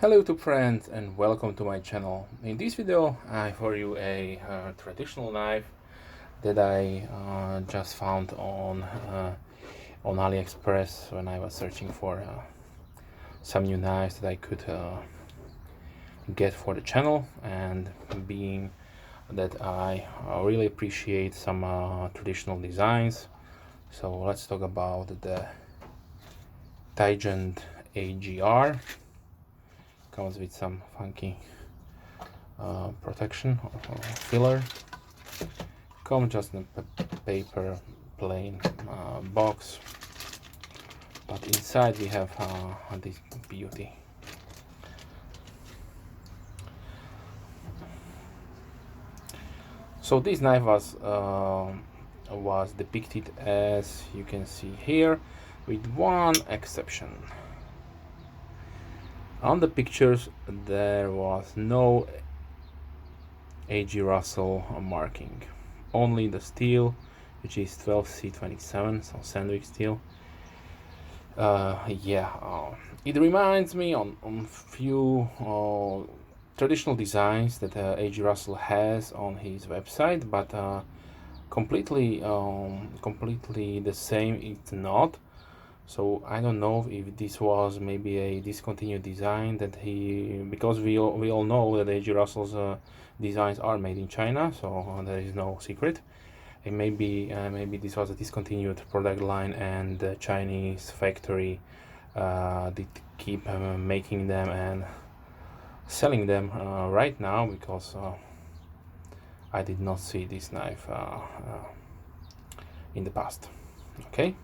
Hello to friends and welcome to my channel. In this video I have for you a traditional knife that I just found on AliExpress when I was searching for some new knives that I could get for the channel, and being that I really appreciate some traditional designs, so let's talk about the TIGEND AGR. Comes with some funky protection or filler. Comes just in a paper plain box, but inside we have this beauty. So this knife was depicted as you can see here, with one exception. On the pictures there was no AG Russell marking, only the steel, which is 12C27, so Sandvik steel. It reminds me on few traditional designs that AG Russell has on his website, but completely the same it's not. So I don't know if this was maybe a discontinued design that because we all know that AG Russell's designs are made in China, so there is no secret. And maybe this was a discontinued product line and the Chinese factory did keep making them and selling them right now, because I did not see this knife in the past. Okay.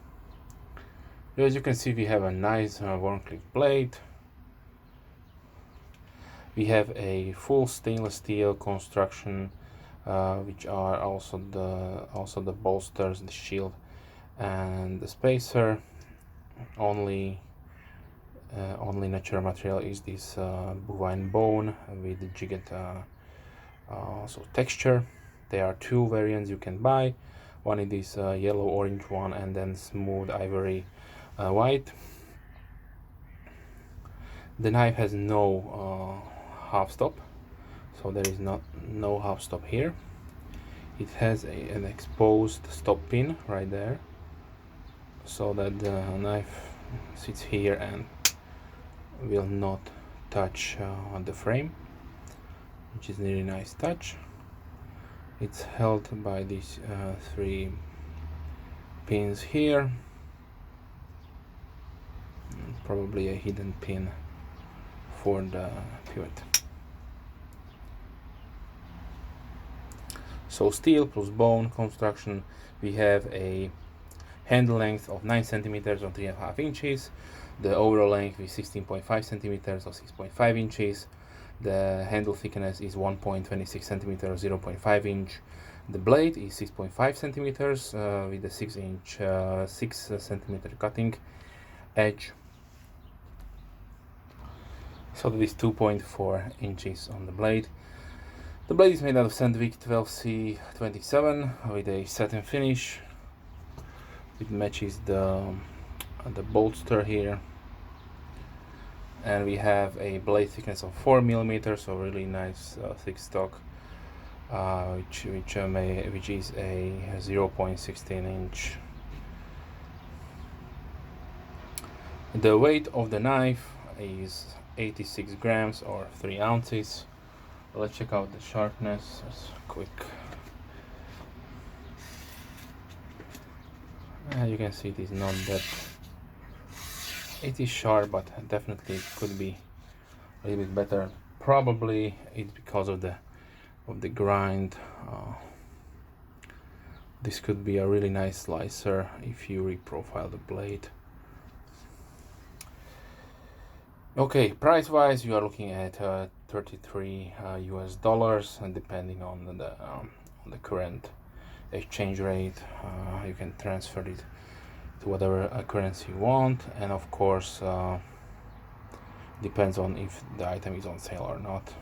As you can see, we have a nice worn clip blade. We have a full stainless steel construction, which are also the bolsters, the shield, and the spacer. Only natural material is this bovine bone with the jigged texture. There are two variants you can buy. One is this yellow orange one, and then smooth ivory white. The knife has no half stop, so there is no half stop here. It has an exposed stop pin right there, so that the knife sits here and will not touch the frame, which is a really nice touch. It's held by these three pins here, probably a hidden pin for the pivot. So steel plus bone construction. We have a handle length of 9 centimeters or 3.5 inches. The overall length is 16.5 centimeters or 6.5 inches. The handle thickness is 1.26 centimeters or 0.5 inch. The blade is 6.5 centimeters with a 6 centimeter cutting edge. So that is 2.4 inches on the blade. The blade is made out of Sandvik 12C27 with a satin finish. It matches the bolster here, and we have a blade thickness of 4 millimeters, so really nice thick stock, which is a 0.16 inch. The weight of the knife is 86 grams or 3 ounces. Let's check out the sharpness. Just quick. You can see it is not that. It is sharp, but definitely it could be a little bit better. Probably it's because of the grind. This could be a really nice slicer if you reprofile the blade. Okay, price wise, you are looking at 33 US dollars, and depending on the current exchange rate, you can transfer it to whatever currency you want, and of course depends on if the item is on sale or not.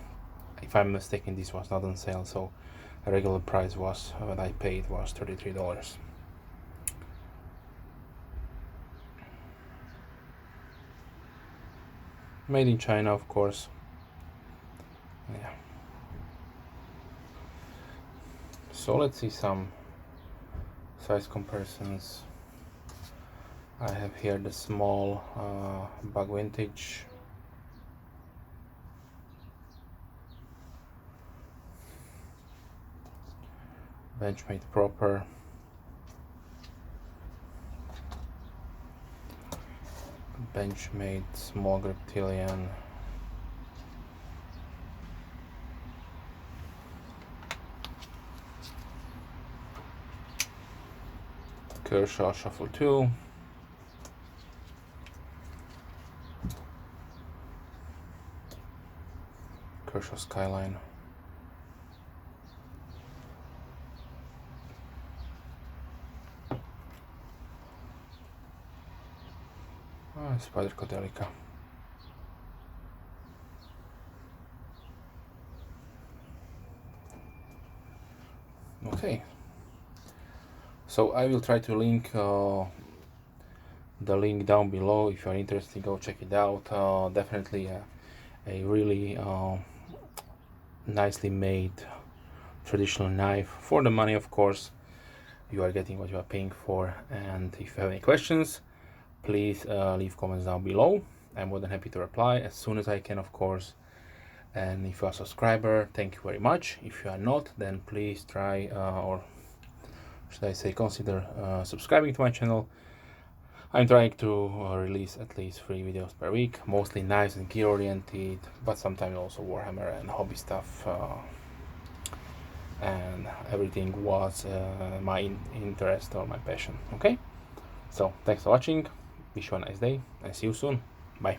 If I'm mistaken, this was not on sale, so a regular price was what I paid was $33. Made in China, of course. Yeah. So let's see some size comparisons. I have here the small bug vintage. Benchmade proper. Benchmade small reptilian. Kershaw Shuffle 2. Kershaw Skyline. Spider Codelica. Okay. So I will try to link the link down below. If you're interested, go check it out. Definitely a really nicely made traditional knife for the money, of course. You are getting what you are paying for. And if you have any questions, please leave comments down below. I'm more than happy to reply as soon as I can, of course. And if you are a subscriber, thank you very much. If you are not, then please try or should I say consider subscribing to my channel. I'm trying to release at least 3 videos per week, mostly knives and gear oriented, but sometimes also Warhammer and hobby stuff. And everything was my interest or my passion. Okay, so thanks for watching, wish you a nice day and see you soon. Bye.